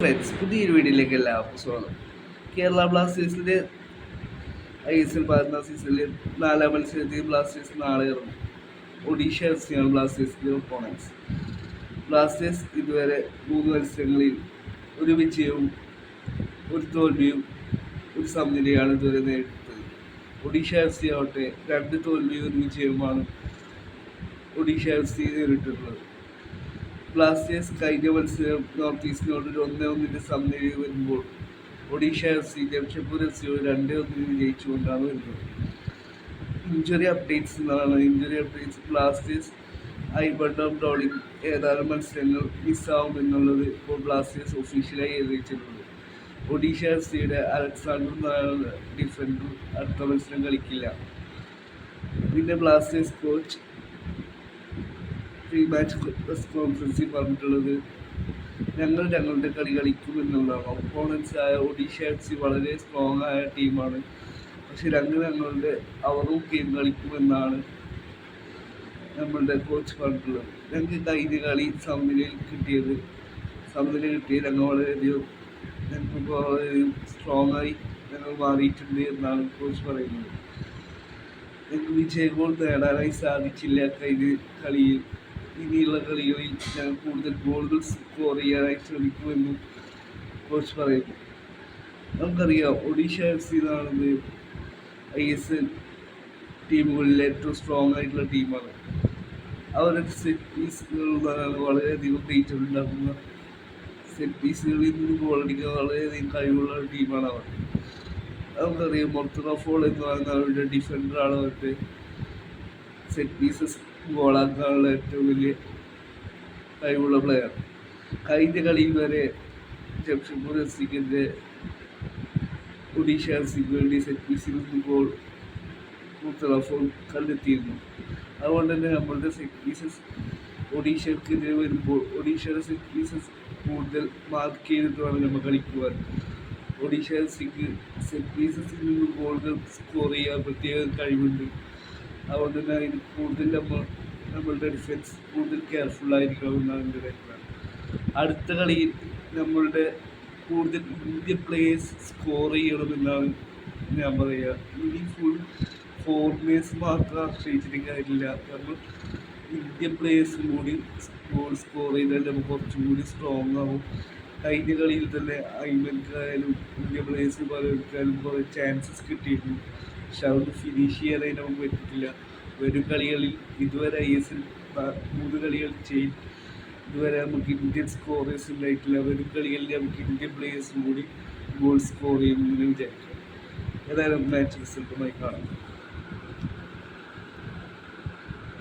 Friends പുതിയൊരു വീഡിയോയിലേക്ക് എല്ലാവർക്കും സ്വാഗതം. കേരള ബ്ലാസ്റ്റേഴ്സിന്റെ ISL 14 സീസണിൽ 4-ാം മത്സരത്തിൽ ബ്ലാസ്റ്റേഴ്സ് നാളെ ഇറങ്ങും. ഒഡീഷ FC-യാണ് ബ്ലാസ്റ്റേഴ്സിന്റെ ഒപ്പോണൻസ്. ബ്ലാസ്റ്റേഴ്സ് ഇതുവരെ 3 മത്സരങ്ങളിൽ ഒരു വിജയവും ഒരു തോൽവിയും ഒരു സമനിലയാണ് ഇതുവരെ നേരിട്ടത്. ഒഡീഷ FC ആവട്ടെ 2 തോൽവിയും ഒരു വിജയവുമാണ് ഒഡീഷ FC നേരിട്ടിട്ടുള്ളത്. ബ്ലാസ്റ്റേഴ്സ് കഴിഞ്ഞ മത്സരം നോർത്ത് ഈസ്റ്റിനോട് 1-1 സമനിലയിൽ വരുമ്പോൾ ഒഡീഷ FC ജംഷഡ്പൂർ FC 2-1 വിജയിച്ചുകൊണ്ടാണ് വരുന്നത്. ഇഞ്ചുറി അപ്ഡേറ്റ്സ് ബ്ലാസ്റ്റേഴ്സ് ഐബണ്ടം ഡോളിംഗ് ഏതാനും മത്സരങ്ങൾ മിസ്സാവും എന്നുള്ളത് ഇപ്പോൾ ബ്ലാസ്റ്റേഴ്സ് ഒഫീഷ്യലായി അറിയിച്ചിട്ടുണ്ട്. ഒഡീഷ FC-യുടെ അലക്സാണ്ടർ ഡിഫൻഡർ അടുത്ത മത്സരം കളിക്കില്ല. പിന്നെ Blasters coach pre match press കോൺഫറൻസിൽ പറഞ്ഞിട്ടുള്ളത് ഞങ്ങൾ ഞങ്ങളുടെ കളി കളിക്കുമെന്നുള്ളതാണ്. ഒപ്പോണൻസ് ആയ ഒഡീഷ FC വളരെ സ്ട്രോങ് ആയ ടീമാണ്, പക്ഷെ ഞങ്ങളുടെ അവരും ഗെയിം കളിക്കുമെന്നാണ് നമ്മളുടെ കോച്ച് പറഞ്ഞിട്ടുള്ളത്. ഞങ്ങൾക്ക് കഴിഞ്ഞ കളി സമനില കിട്ടിയത് ഞങ്ങൾ വളരെയധികം സ്ട്രോങ് ആയി ഞങ്ങൾ മാറിയിട്ടുണ്ട് എന്നാണ് കോച്ച് പറയുന്നത്. ഞങ്ങൾക്ക് വിജയ ഗോൾ നേടാനായി സാധിച്ചില്ല കഴിഞ്ഞ കളിയിൽ. ഇനിയുള്ള കളികളിൽ ഞങ്ങൾ കൂടുതൽ ഗോളുകൾ സ്കോർ ചെയ്യാനായി ശ്രമിക്കുമെന്നും കോച്ച് പറയുന്നു. നമുക്കറിയാം ഒഡീഷ FC എന്നാണ് ISL ടീമുകളിൽ ഏറ്റവും സ്ട്രോങ് ആയിട്ടുള്ള ടീമാണ്. അവരുടെ സെറ്റ് പീസുകളാണ് വളരെയധികം ഡേറ്റർ ഉണ്ടാക്കുന്ന. സെറ്റ് പീസുകളിൽ നിന്ന് ഗോളടിക്കാൻ വളരെയധികം കഴിവുള്ള ഒരു ടീമാണ് അവർ. നമുക്കറിയാം മൊർത്തനഫോൾ എന്ന് പറയുന്ന അവരുടെ ഡിഫൻഡറാണ് അവരുടെ സെറ്റ് പീസസ് ഗോളാക്കാനുള്ള ഏറ്റവും വലിയ കഴിവുള്ള പ്ലെയർ. കഴിഞ്ഞ കളിയിൽ വരെ ജംഷഡ്പൂർ FC-ക്കെതിരെ ഒഡീഷ FC-ക്ക് വേണ്ടി സെറ്റ് പീസിൽ നിന്ന് ഗോൾ മുർത്തനഫോൾ കണ്ടെത്തിയിരുന്നു. അതുകൊണ്ട് തന്നെ നമ്മളുടെ സെറ്റ് പീസസ് ഒഡീഷക്കെതിരെ വരുമ്പോൾ ഒഡീഷയുടെ സെറ്റ് പീസസ് കൂടുതൽ മാർക്ക് ചെയ്തിട്ട് വേണം നമ്മൾ കളിക്കുവാൻ. ഒഡീഷ FC-ക്ക് സെറ്റ് പീസസിൽ നിന്ന് ഗോളുകൾ സ്കോർ ചെയ്യാൻ പ്രത്യേക കഴിവുണ്ട്. അതുകൊണ്ട് തന്നെ അതിന് കൂടുതൽ നമ്മളുടെ ഡിഫൻസ് കൂടുതൽ കെയർഫുൾ ആയിരിക്കണമെന്നാണ് എൻ്റെ അഭിപ്രായം. അടുത്ത കളിയിൽ നമ്മളുടെ കൂടുതൽ ഇന്ത്യൻ പ്ലേയേഴ്സ് സ്കോർ ചെയ്യണമെന്നാണ് ഞാൻ പറയുക. ഇനി ഫുൾ ഫോറിനേഴ്സ് മാത്രം ആശ്രയിച്ചിട്ട് കാര്യമില്ല. നമ്മൾ ഇന്ത്യൻ പ്ലേയേഴ്സും കൂടി ഗോൾ സ്കോർ ചെയ്താൽ നമുക്ക് കുറച്ചും കൂടി സ്ട്രോങ് ആവും. കഴിഞ്ഞ കളിയിൽ തന്നെ ഐമൻക്കായാലും ഇന്ത്യൻ പ്ലേയേഴ്സ് പലർക്കായാലും കുറേ ചാൻസസ് കിട്ടിയിരുന്നു, പക്ഷെ അതൊന്നും ഫിനിഷ് ചെയ്യാനായി നമുക്ക് പറ്റിയിട്ടില്ല. വരും കളികളിൽ ഇതുവരെ ISL 3 കളികൾ ഇതുവരെ നമുക്ക് ഇന്ത്യൻ സ്കോറേഴ്സ് ഉണ്ടായിട്ടില്ല. വരും കളികളിൽ നമുക്ക് ഇന്ത്യൻ പ്ലേയേഴ്സും കൂടി ഗോൾ സ്കോർ ചെയ്യുമെന്ന് വിചാരിക്കാം. ഏതായാലും മാച്ച് റിസൾട്ടുമായി കാണാം.